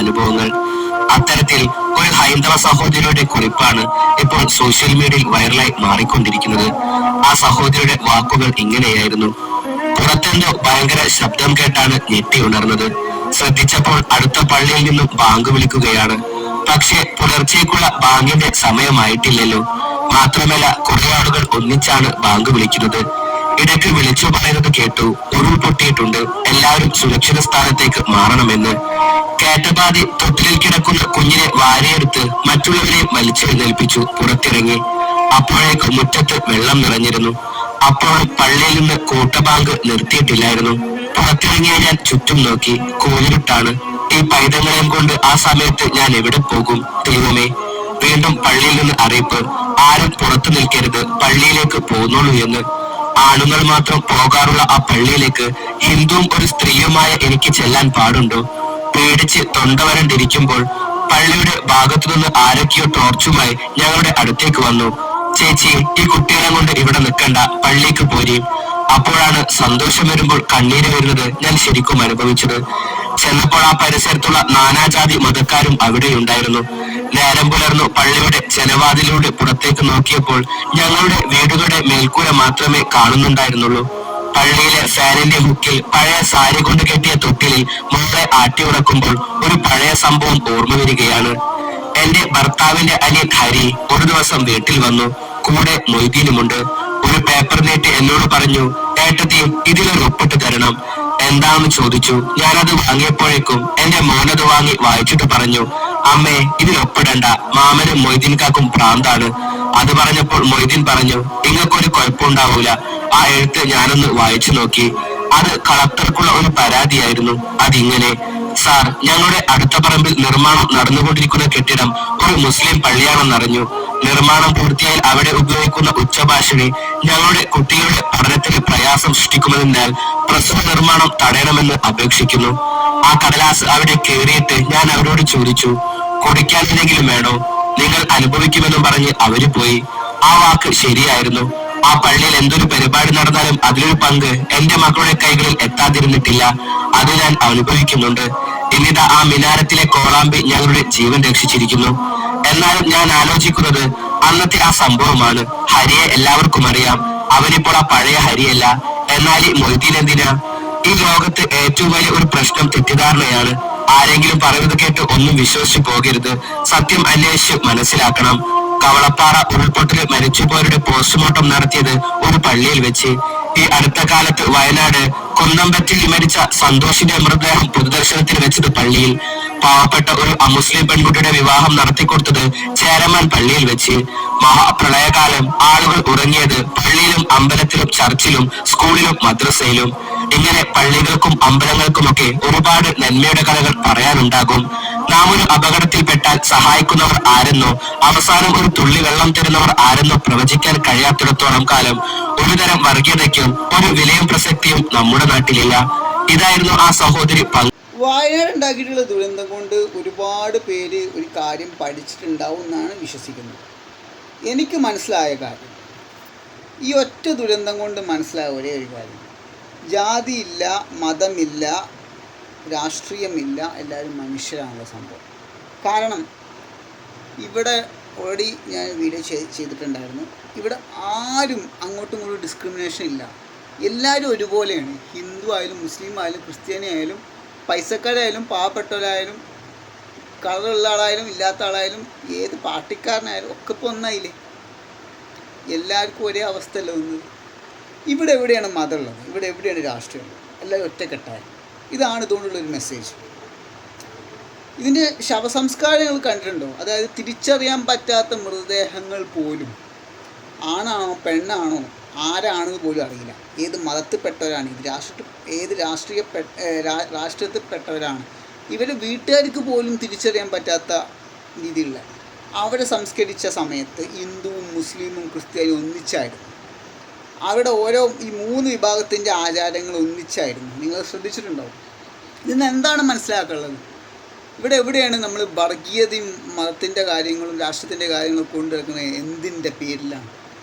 അനുഭവങ്ങൾ. അത്തരത്തിൽ ഒരു ഹൈന്ദവ സഹോദരിയുടെ കുറിപ്പാണ് ഇപ്പോൾ സോഷ്യൽ മീഡിയയിൽ വൈറലായി മാറിക്കൊണ്ടിരിക്കുന്നത്. ആ സഹോദരിയുടെ വാക്കുകൾ ഇങ്ങനെയായിരുന്നു: പുറത്തെന്തോ ഭയങ്കര ശബ്ദം കേട്ടാണ് ഞെട്ടി ഉണർന്നത്. ശ്രദ്ധിച്ചപ്പോൾ അടുത്ത പള്ളിയിൽ നിന്നും ബാങ്ക് വിളിക്കുകയാണ്. പക്ഷെ പുലർച്ചേക്കുള്ള ബാങ്കിന്റെ സമയമായിട്ടില്ലല്ലോ. മാത്രമല്ല കുറെ ആളുകൾ ഒന്നിച്ചാണ് ബാങ്ക് വിളിക്കുന്നത്. ഇടയ്ക്ക് വിളിച്ചു പറയുന്നത് കേട്ടു, ഉരുൾപൊട്ടിയിട്ടുണ്ട്, എല്ലാവരും സുരക്ഷിത സ്ഥാനത്തേക്ക് മാറണമെന്ന്. കേട്ടപാതി തൊട്ടിലിൽ കിടക്കുന്ന കുഞ്ഞിനെ വാരിയെടുത്ത് മറ്റുള്ളവരെ വലിച്ചെഴുന്നേൽപ്പിച്ചു പുറത്തിറങ്ങി. അപ്പോഴേക്ക് മുറ്റത്ത് വെള്ളം നിറഞ്ഞിരുന്നു. അപ്പോഴും പള്ളിയിൽ നിന്ന് കൂട്ടബാങ്ക് നിർത്തിയിട്ടില്ലായിരുന്നു. പുറത്തിറങ്ങിയ ഞാൻ ചുറ്റും നോക്കി. കൂരിട്ടാണ്. ഈ പൈതങ്ങളെയും കൊണ്ട് ആ സമയത്ത് ഞാൻ എവിടെ പോകും ദൈവമേ? വീണ്ടും പള്ളിയിൽ നിന്ന് അറിയിപ്പ്: ആരും പുറത്തു നിൽക്കരുത്, പള്ളിയിലേക്ക് പോന്നോളൂ എന്ന്. ആണുങ്ങൾ മാത്രം പോകാറുള്ള ആ പള്ളിയിലേക്ക് ഹിന്ദുവും ഒരു സ്ത്രീയുമായ എനിക്ക് ചെല്ലാൻ പാടുണ്ടോ? പേടിച്ച് തൊണ്ടവരണ്ടിരിക്കുമ്പോൾ പള്ളിയുടെ ഭാഗത്തു നിന്ന് ആരൊക്കെയോ ടോർച്ചുമായി ഞങ്ങളുടെ അടുത്തേക്ക് വന്നു. ചേച്ചി, ഈ കുട്ടികളെ കൊണ്ട് ഇവിടെ നിൽക്കണ്ട, പള്ളിക്ക് പോരി. അപ്പോഴാണ് സന്തോഷം വരുമ്പോൾ കണ്ണീര് വരുന്നത് ഞാൻ ശരിക്കും അനുഭവിച്ചത്. ചെന്നപ്പോൾ ആ പരിസരത്തുള്ള നാനാജാതി മതക്കാരും അവിടെയുണ്ടായിരുന്നു. നേരം പുലർന്നു പള്ളിയുടെ ജനവാതിലൂടെ പുറത്തേക്ക് നോക്കിയപ്പോൾ ഞങ്ങളുടെ വീടുകളുടെ മേൽക്കൂര മാത്രമേ കാണുന്നുണ്ടായിരുന്നുള്ളൂ. പള്ളിയിലെ ഫാനിന്റെ ഹുക്കിൽ പഴയ സാരി കൊണ്ട് കെട്ടിയ തൊട്ടിലിൽ മോളെ ആട്ടിയുറക്കുമ്പോൾ ഒരു പഴയ സംഭവം ഓർമ്മ വരികയാണ്. എന്റെ ഭർത്താവിന്റെ അനിയൻ ഹരി ഒരു ദിവസം വീട്ടിൽ വന്നു. കൂടെ മൊയ്തീനുമുണ്ട്. ഒരു പേപ്പർ നീട്ടി എന്നോട് പറഞ്ഞു, ഏട്ടത്തി, ഇതിലൊരു ഒപ്പിട്ട് തരണം. എന്താണെന്ന് ചോദിച്ചു. ഞാനത് വാങ്ങിയപ്പോഴേക്കും എന്റെ മോനത് വാങ്ങി വായിച്ചിട്ട് പറഞ്ഞു, അമ്മേ, ഇതിലൊപ്പിടണ്ട, മാമനും മൊയ്തീൻകാക്കും പ്രാന്താണ്. അത് പറഞ്ഞപ്പോൾ മൊയ്തീൻ പറഞ്ഞു, നിങ്ങൾക്കൊരു കുഴപ്പമുണ്ടാവൂല. ആ എഴുത്ത് ഞാനൊന്ന് വായിച്ചു നോക്കി. അത് കളക്ടർക്കുള്ള ഒരു പരാതിയായിരുന്നു. അതിങ്ങനെ: സാർ, ഞങ്ങളുടെ അടുത്ത പറമ്പിൽ നിർമ്മാണം നടന്നുകൊണ്ടിരിക്കുന്ന കെട്ടിടം ഒരു മുസ്ലിം പള്ളിയാണെന്നറിഞ്ഞു. നിർമ്മാണം പൂർത്തിയായാൽ അവിടെ ഉപയോഗിക്കുന്ന ഉച്ചഭാഷണി ഞങ്ങളുടെ കുട്ടികളുടെ പഠനത്തിന് പ്രയാസം സൃഷ്ടിക്കുമെന്നതിനാൽ പ്രസ്തുത നിർമ്മാണം തടയണമെന്ന് അപേക്ഷിക്കുന്നു. ആ കടലാസ് അവിടെ കയറിയിട്ട് ഞാൻ അവരോട് ചോദിച്ചു, കുടിക്കാൻ എന്തെങ്കിലും വേണോ? നിങ്ങൾ അനുഭവിക്കുമെന്നും പറഞ്ഞ് അവര് പോയി. ആ വാക്ക് ശരിയായിരുന്നു. ആ പള്ളിയിൽ എന്തൊരു പരിപാടി നടന്നാലും അതിലൊരു പങ്ക് എന്റെ മക്കളുടെ കൈകളിൽ എത്താതിരുന്നിട്ടില്ല. അത് ഞാൻ അനുഭവിക്കുന്നുണ്ട്. എന്നിട്ട് ആ മിനാരത്തിലെ കോളാമ്പി ഞങ്ങളുടെ ജീവൻ രക്ഷിച്ചിരിക്കുന്നു. എന്നാലും ഞാൻ ആലോചിക്കുന്നത് അന്നത്തെ ആ സംഭവമാണ്. ഹരിയെ എല്ലാവർക്കും അറിയാം. അവനിപ്പോൾ ആ പഴയ ഹരിയല്ല. എന്നാൽ ഈ മൊയ്തീൻ എന്തിനാ? ഈ ലോകത്ത് ഏറ്റവും വലിയ ഒരു പ്രശ്നം തെറ്റിദ്ധാരണയാണ്. ആരെങ്കിലും പറയുന്നത് കേട്ട് ഒന്നും വിശ്വസിച്ചു പോകരുത്. സത്യം അന്വേഷിച്ച് മനസ്സിലാക്കണം. കവളപ്പാറ ഉരുൾപൊട്ടലിൽ മരിച്ചുപോയവരുടെ പോസ്റ്റ്മോർട്ടം നടത്തിയത് ഒരു പള്ളിയിൽ വെച്ച്. ഈ അടുത്ത കാലത്ത് വയനാട് കുന്നമ്പറ്റിൽ മരിച്ച സന്തോഷിന്റെ മൃതദേഹം പൊതുദർശനത്തിന് വെച്ചത് പള്ളിയിൽ. പാവപ്പെട്ട ഒരു അമുസ്ലിം പെൺകുട്ടിയുടെ വിവാഹം നടത്തിക്കൊടുത്തത് ചേരമാൻ പള്ളിയിൽ വെച്ച്. മഹാപ്രളയകാലം ആളുകൾ ഉറങ്ങിയത് പള്ളിയിലും അമ്പലത്തിലും ചർച്ചിലും സ്കൂളിലും മദ്രസയിലും. ഇങ്ങനെ പള്ളികൾക്കും അമ്പലങ്ങൾക്കുമൊക്കെ ഒരുപാട് നന്മയുടെ കഥകൾ പറയാനുണ്ടാകും. നാം ഒരു അപകടത്തിൽപ്പെട്ടാൽ സഹായിക്കുന്നവർ ആരെന്നോ അവസാനം ഒരു തുള്ളി വെള്ളം തരുന്നവർ ആരെന്നോ പ്രവചിക്കാൻ കഴിയാത്തിടത്തോളം കാലം ഒരുതരം വർഗീയതയ്ക്കും ഒരു വിലയും പ്രസക്തിയും നമ്മുടെ നാട്ടിലില്ല. ഇതായിരുന്നു ആ സഹോദരി വയനാട് ഉണ്ടാക്കിയിട്ടുള്ള ദുരന്തം കൊണ്ട് ഒരുപാട് പേര് ഒരു കാര്യം പഠിച്ചിട്ടുണ്ടാവും എന്നാണ് വിശ്വസിക്കുന്നത്. എനിക്ക് മനസ്സിലായ കാര്യം, ഈ ഒറ്റ ദുരന്തം കൊണ്ട് മനസ്സിലായ ഒരേ ഒരു കാര്യം: ജാതിയില്ല, മതമില്ല, രാഷ്ട്രീയമില്ല, എല്ലാവരും മനുഷ്യരാണുള്ള സംഭവം. കാരണം ഇവിടെ ഓൾറെഡി ഞാൻ വീഡിയോ ചെയ്തിട്ടുണ്ടായിരുന്നു. ഇവിടെ ആരും അങ്ങോട്ടും ഇങ്ങോട്ടും ഡിസ്ക്രിമിനേഷൻ ഇല്ല. എല്ലാവരും ഒരുപോലെയാണ്. ഹിന്ദു ആയാലും മുസ്ലിം ആയാലും ക്രിസ്ത്യാനി ആയാലും പൈസക്കാരായാലും പാവപ്പെട്ടവരായാലും കളറുള്ള ആളായാലും ഇല്ലാത്ത ആളായാലും ഏത് പാർട്ടിക്കാരനായാലും ഒക്കെ ഇപ്പോൾ ഒന്നായില്ലേ? എല്ലാവർക്കും ഒരേ അവസ്ഥയല്ല വന്നത്. ഇവിടെ എവിടെയാണ് മതമുള്ളത്? ഇവിടെ എവിടെയാണ് രാഷ്ട്രീയമുള്ളത്? എല്ലാവരും ഒറ്റക്കെട്ടായി. ഇതാണ് ഇതുകൊണ്ടുള്ളൊരു മെസ്സേജ്. ഇതിൻ്റെ ശവസംസ്കാരങ്ങൾ കണ്ടിട്ടുണ്ടോ? അതായത് തിരിച്ചറിയാൻ പറ്റാത്ത മൃതദേഹങ്ങൾ പോലും ആണാണോ പെണ്ണാണോ ആരാണെന്ന് പോലും അറിയില്ല. ഏത് മതത്തിൽപ്പെട്ടവരാണ്, ഏത് രാഷ്ട്രീയത്തിൽപ്പെട്ടവരാണ്, ഇവർ വീട്ടുകാർക്ക് പോലും തിരിച്ചറിയാൻ പറ്റാത്ത രീതിയിലുള്ള. അവരെ സംസ്കരിച്ച സമയത്ത് ഹിന്ദുവും മുസ്ലിമും ക്രിസ്ത്യാനിയും ഒന്നിച്ചായിരുന്നു. അവിടെ ഓരോ ഈ 3 വിഭാഗത്തിൻ്റെ ആചാരങ്ങൾ ഒന്നിച്ചായിരുന്നു. നിങ്ങൾ ശ്രദ്ധിച്ചിട്ടുണ്ടാവും. ഇതിന് എന്താണ് മനസ്സിലാക്കാനുള്ളത്? ഇവിടെ എവിടെയാണ് നമ്മൾ വർഗീയതയും മതത്തിൻ്റെ കാര്യങ്ങളും രാഷ്ട്രത്തിൻ്റെ കാര്യങ്ങളും കൊണ്ടുവരുന്നത്? എന്തിൻ്റെ പേരിലാണ്?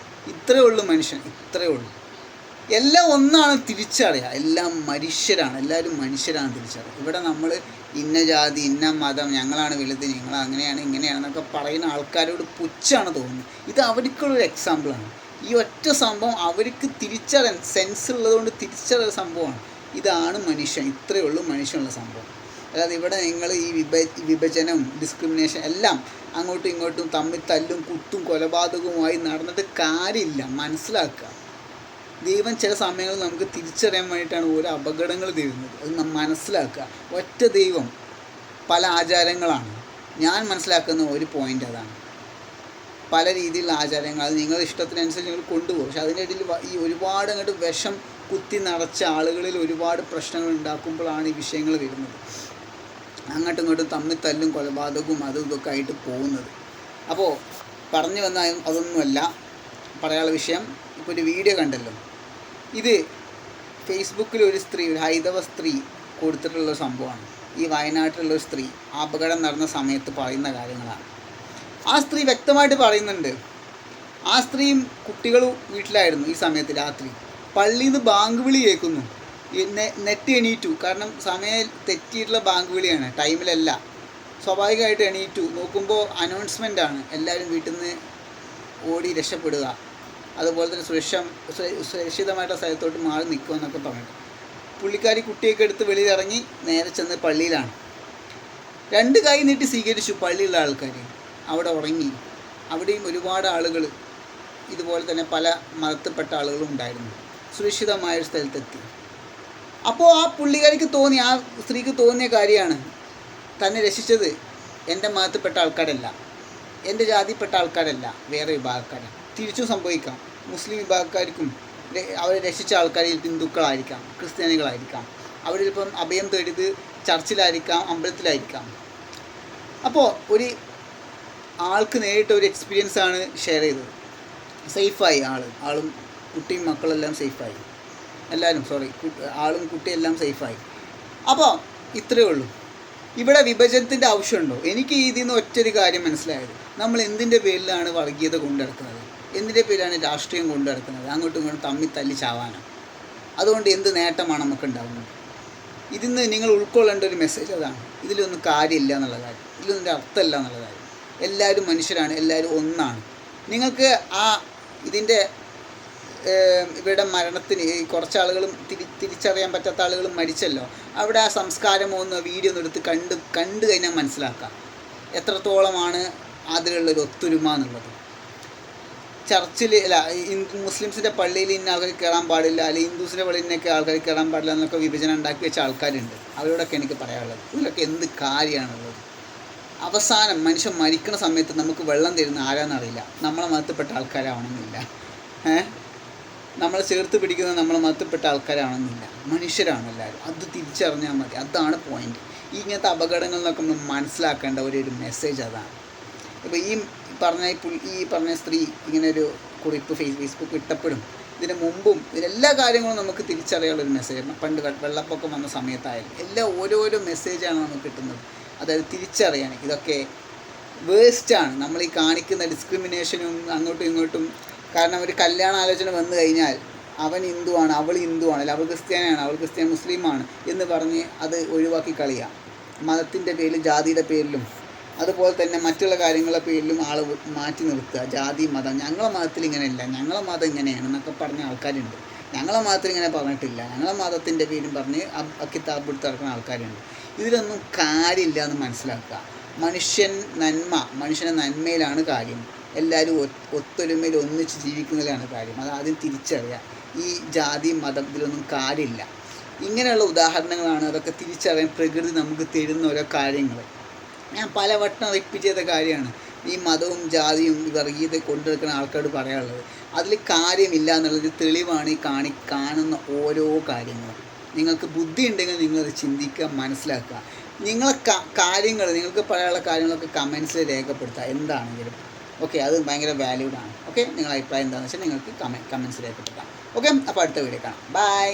ഇത്രയേ ഉള്ളൂ മനുഷ്യൻ, ഇത്രയേ ഉള്ളൂ. എല്ലാം ഒന്നാണ് തിരിച്ചറിയുക. എല്ലാം മനുഷ്യരാണ്, എല്ലാവരും മനുഷ്യരാണ് തിരിച്ചറിയുക. ഇവിടെ നമ്മൾ ഇന്ന ജാതി ഇന്ന മതം ഞങ്ങളാണ് വലുത് ഞങ്ങൾ അങ്ങനെയാണ് ഇങ്ങനെയാണെന്നൊക്കെ പറയുന്ന ആൾക്കാരോട് പുച്ഛമാണ് തോന്നുന്നത്. ഇത് അവർക്കുള്ളൊരു എക്സാമ്പിളാണ്. ഈ ഒറ്റ സംഭവം അവർക്ക് തിരിച്ചറിയാൻ സെൻസ് ഉള്ളതുകൊണ്ട് തിരിച്ചറിയുന്ന സംഭവമാണ്. ഇതാണ് മനുഷ്യൻ, ഇത്രയേ ഉള്ളൂ മനുഷ്യനുള്ള സംഭവം. അല്ലാതെ ഇവിടെ നിങ്ങൾ ഈ വിഭജനം ഡിസ്ക്രിമിനേഷൻ എല്ലാം അങ്ങോട്ടും ഇങ്ങോട്ടും തമ്മിൽ തല്ലും കുത്തും കൊലപാതകവുമായി നടന്നിട്ട് കാര്യമില്ല. മനസ്സിലാക്കുക, ദൈവം ചില സമയങ്ങളിൽ നമുക്ക് തിരിച്ചറിയാൻ വേണ്ടിയിട്ടാണ് ഓരോ അപകടങ്ങൾ തരുന്നത്. അത് മനസ്സിലാക്കുക. ഒറ്റ ദൈവം, പല ആചാരങ്ങളാണ്. ഞാൻ മനസ്സിലാക്കുന്ന ഒരു പോയിൻ്റ് അതാണ്. പല രീതിയിലുള്ള ആചാരങ്ങൾ അത് നിങ്ങളുടെ ഇഷ്ടത്തിനനുസരിച്ച് നിങ്ങൾ കൊണ്ടുപോകും. പക്ഷെ അതിൻ്റെ ഇടയിൽ ഈ ഒരുപാട് അങ്ങോട്ട് വിഷം കുത്തി നിറച്ച ആളുകളിൽ ഒരുപാട് പ്രശ്നങ്ങൾ ഉണ്ടാക്കുമ്പോഴാണ് ഈ വിഷയങ്ങൾ വരുന്നത്. അങ്ങോട്ടും ഇങ്ങോട്ടും തമ്മിൽ തല്ലും കൊലപാതകവും അതും ഇതൊക്കെ ആയിട്ട് പോകുന്നത്. അപ്പോൾ പറഞ്ഞു വന്ന അതൊന്നുമല്ല പറയാനുള്ള വിഷയം. ഇപ്പോൾ ഒരു വീഡിയോ കണ്ടല്ലോ, ഇത് ഫേസ്ബുക്കിൽ ഒരു സ്ത്രീ, ഒരു ഹൈന്ദവ സ്ത്രീ കൊടുത്തിട്ടുള്ളൊരു സംഭവമാണ്. ഈ വയനാട്ടിലുള്ളൊരു സ്ത്രീ അപകടം നടന്ന സമയത്ത് പറയുന്ന കാര്യങ്ങളാണ്. ആ സ്ത്രീ വ്യക്തമായിട്ട് പറയുന്നുണ്ട്. ആ സ്ത്രീയും കുട്ടികളും വീട്ടിലായിരുന്നു ഈ സമയത്ത്. രാത്രി പള്ളിയിൽ നിന്ന് ബാങ്ക് വിളി കേൾക്കുന്നു. നെറ്റ് എണീറ്റു. കാരണം സമയം തെറ്റിയിട്ടുള്ള ബാങ്ക് വിളിയാണ്, ടൈമിലല്ല. സ്വാഭാവികമായിട്ട് എണീറ്റു. നോക്കുമ്പോൾ അനൗൺസ്മെൻ്റാണ്, എല്ലാവരും വീട്ടിൽ നിന്ന് ഓടി രക്ഷപ്പെടുക, അതുപോലെ തന്നെ സുരക്ഷിതമായിട്ടുള്ള സ്ഥലത്തോട്ട് മാറി നിൽക്കുക എന്നൊക്കെ പറഞ്ഞിട്ട് പുള്ളിക്കാരി കുട്ടിയൊക്കെ എടുത്ത് വെളിയിലിറങ്ങി നേരെ ചെന്ന് പള്ളിയിലാണ്. 2 കൈ നീട്ടി സ്വീകരിച്ചു പള്ളിയിലുള്ള ആൾക്കാർ. അവിടെ ഉറങ്ങി. അവിടെയും ഒരുപാട് ആളുകൾ ഇതുപോലെ തന്നെ പല മതത്തിൽപ്പെട്ട ആളുകളും ഉണ്ടായിരുന്നു. സുരക്ഷിതമായൊരു സ്ഥലത്തെത്തി. അപ്പോൾ ആ പുള്ളിക്കാരിക്ക് തോന്നി, ആ സ്ത്രീക്ക് തോന്നിയ കാര്യമാണ്, തന്നെ രക്ഷിച്ചത് എൻ്റെ മതത്തിൽപ്പെട്ട ആൾക്കാരല്ല, എൻ്റെ ജാതിപ്പെട്ട ആൾക്കാരല്ല, വേറെ വിഭാഗക്കാരാണ്. തിരിച്ചും സംഭവിക്കാം. മുസ്ലിം വിഭാഗക്കാർക്കും അവരെ രക്ഷിച്ച ആൾക്കാരിൽ ഹിന്ദുക്കളായിരിക്കാം, ക്രിസ്ത്യാനികളായിരിക്കാം. അവരിപ്പം അഭയം തേടിയത് ചർച്ചിലായിരിക്കാം, അമ്പലത്തിലായിരിക്കാം. അപ്പോൾ ഒരു ആൾക്ക് നേരിട്ട് ഒരു എക്സ്പീരിയൻസാണ് ഷെയർ ചെയ്തത്. സേഫായി ആളും കുട്ടിയും മക്കളെല്ലാം സേഫായി. എല്ലാവരും ആളും കുട്ടിയെല്ലാം സേഫായി. അപ്പോൾ ഇത്രയേ ഉള്ളൂ. ഇവിടെ വിഭജനത്തിൻ്റെ ആവശ്യമുണ്ടോ? എനിക്ക് ഇതിൽ നിന്ന് ഒറ്റൊരു കാര്യം മനസ്സിലായത്, നമ്മൾ എന്തിൻ്റെ പേരിലാണ് വർഗീയത കൊണ്ടുനടക്കുന്നത്, എന്തിൻ്റെ പേരിലാണ് രാഷ്ട്രീയം കൊണ്ടുനടക്കുന്നത്? അങ്ങോട്ടും ഇങ്ങോട്ടും തമ്മിൽ തല്ലി ചാവാനാണ്. അതുകൊണ്ട് എന്ത് നേട്ടമാണ് നമുക്ക് ഉണ്ടാകുന്നത്? ഇതിൽ നിന്ന് നിങ്ങൾ ഉൾക്കൊള്ളേണ്ട ഒരു മെസ്സേജ് അതാണ്. ഇതിലൊന്നും കാര്യമില്ല എന്നുള്ള കാര്യം, ഇതിലൊന്നും അർത്ഥമില്ല എന്നുള്ള കാര്യം. എല്ലാവരും മനുഷ്യരാണ്, എല്ലാവരും ഒന്നാണ്. നിങ്ങൾക്ക് ഇതിൻ്റെ ഇവരുടെ മരണത്തിന് കുറച്ച് ആളുകളും തിരിച്ചറിയാൻ പറ്റാത്ത ആളുകളും മരിച്ചല്ലോ. അവിടെ ആ സംസ്കാരമോ ഒന്ന് വീഡിയോ ഒന്ന് എടുത്ത് കണ്ടു കഴിഞ്ഞാൽ മനസ്സിലാക്കാം എത്രത്തോളമാണ് അതിലുള്ളൊരു ഒത്തൊരുമ എന്നുള്ളത്. ചർച്ചിൽ മുസ്ലിംസിൻ്റെ പള്ളിയിൽ ഇന്ന ആൾക്കാർ കയറാൻ പാടില്ല, അല്ലെങ്കിൽ ഹിന്ദുസിൻ്റെ പള്ളിയിൽ നിന്നൊക്കെ ആൾക്കാർ കയറാൻ പാടില്ല എന്നൊക്കെ വിഭജനം ഉണ്ടാക്കി വെച്ച ആൾക്കാരുണ്ട്. അവരോടൊക്കെ എനിക്ക് പറയാനുള്ളത്, ഇതിലൊക്കെ എന്ത് കാര്യമാണുള്ളത്? അവസാനം മനുഷ്യൻ മരിക്കുന്ന സമയത്ത് നമുക്ക് വെള്ളം തരുന്ന ആരാന്നറിയില്ല, നമ്മളെ മതത്തിൽപ്പെട്ട ആൾക്കാരാവണമെന്നില്ല. നമ്മളെ ചേർത്ത് പിടിക്കുന്ന നമ്മളെ മതത്തിൽപ്പെട്ട ആൾക്കാരാവണമെന്നില്ല. മനുഷ്യരാണ് എല്ലാവരും. അത് തിരിച്ചറിഞ്ഞാൽ മതി. അതാണ് പോയിൻ്റ്. ഇങ്ങനത്തെ അപകടങ്ങളിൽ നിന്നൊക്കെ നമ്മൾ മനസ്സിലാക്കേണ്ട ഒരു മെസ്സേജ് അതാണ്. ഇപ്പോൾ ഈ പറഞ്ഞ സ്ത്രീ ഇങ്ങനെ ഒരു കുറിപ്പ് ഫേസ്ബുക്ക് ഇട്ടപ്പെടും. ഇതിന് മുമ്പും ഇതിലെല്ലാ കാര്യങ്ങളും നമുക്ക് തിരിച്ചറിയാനുള്ളൊരു മെസ്സേജ്. പണ്ട് വെള്ളപ്പൊക്കം വന്ന സമയത്തായാലും എല്ലാം ഓരോരോ മെസ്സേജാണ് നമുക്ക് കിട്ടുന്നത്. അതായത് തിരിച്ചറിയാൻ ഇതൊക്കെ വേസ്റ്റാണ് നമ്മൾ ഈ കാണിക്കുന്ന ഡിസ്ക്രിമിനേഷനും അങ്ങോട്ടും ഇങ്ങോട്ടും. കാരണം ഒരു കല്യാണ ആലോചന വന്നു കഴിഞ്ഞാൽ അവൻ ഹിന്ദുവാണ്, അവൾ ഹിന്ദുവാണ്, അല്ലെങ്കിൽ അവൾ ക്രിസ്ത്യാനിയാണ്, അവൾ ക്രിസ്ത്യാനി മുസ്ലിമാണ് എന്ന് പറഞ്ഞ് അത് ഒഴിവാക്കി കളയുക. മതത്തിൻ്റെ പേരിലും ജാതിയുടെ പേരിലും അതുപോലെ തന്നെ മറ്റുള്ള കാര്യങ്ങളുടെ പേരിലും ആൾ മാറ്റി നിർത്തുക. ജാതി മതം, ഞങ്ങളെ മതത്തിൽ ഇങ്ങനെയല്ല, ഞങ്ങളെ മതം ഇങ്ങനെയാണ് എന്നൊക്കെ പറഞ്ഞ ആൾക്കാരുണ്ട്. ഞങ്ങളെ മതത്തിൽ ഇങ്ങനെ പറഞ്ഞിട്ടില്ല, ഞങ്ങളെ മതത്തിൻ്റെ പേരും പറഞ്ഞ് കിതാബ് എടുത്ത് നടക്കുന്ന ആൾക്കാരുണ്ട്. ഇതിലൊന്നും കാര്യമില്ല എന്ന് മനസ്സിലാക്കുക. മനുഷ്യൻ്റെ നന്മയിലാണ് കാര്യം. എല്ലാവരും ഒത്തൊരുമയിൽ ഒന്നിച്ച് ജീവിക്കുന്നതിലാണ് കാര്യം. അത് ആദ്യം തിരിച്ചറിയുക. ഈ ജാതി മതം ഇതിലൊന്നും കാര്യമില്ല. ഇങ്ങനെയുള്ള ഉദാഹരണങ്ങളാണ്. അതൊക്കെ തിരിച്ചറിയാൻ പ്രകൃതി നമുക്ക് തരുന്ന ഓരോ കാര്യങ്ങൾ. ഞാൻ പലവട്ടം റിപ്പീറ്റ് ചെയ്ത കാര്യമാണ്. ഈ മതവും ജാതിയും വർഗീയത കൊണ്ടുവെക്കുന്ന ആൾക്കാരോട് പറയാനുള്ളത്, അതിൽ കാര്യമില്ല എന്നുള്ളൊരു തെളിവാണ് ഈ കാണുന്ന ഓരോ കാര്യങ്ങളും. നിങ്ങൾക്ക് ബുദ്ധി ഉണ്ടെങ്കിൽ നിങ്ങളത് ചിന്തിക്കുക, മനസ്സിലാക്കുക. നിങ്ങൾക്ക് പറയാനുള്ള കാര്യങ്ങളൊക്കെ കമൻസിൽ രേഖപ്പെടുത്തുക എന്താണെങ്കിലും. ഓക്കെ, അത് ഭയങ്കര വാല്യൂഡാണ്. ഓക്കെ, നിങ്ങളുടെ അഭിപ്രായം എന്താണെന്ന് വെച്ചാൽ നിങ്ങൾക്ക് കമൻസ് രേഖപ്പെടുത്താം. ഓക്കെ, അപ്പോൾ അടുത്ത വീഡിയോ കാണാം. ബൈ.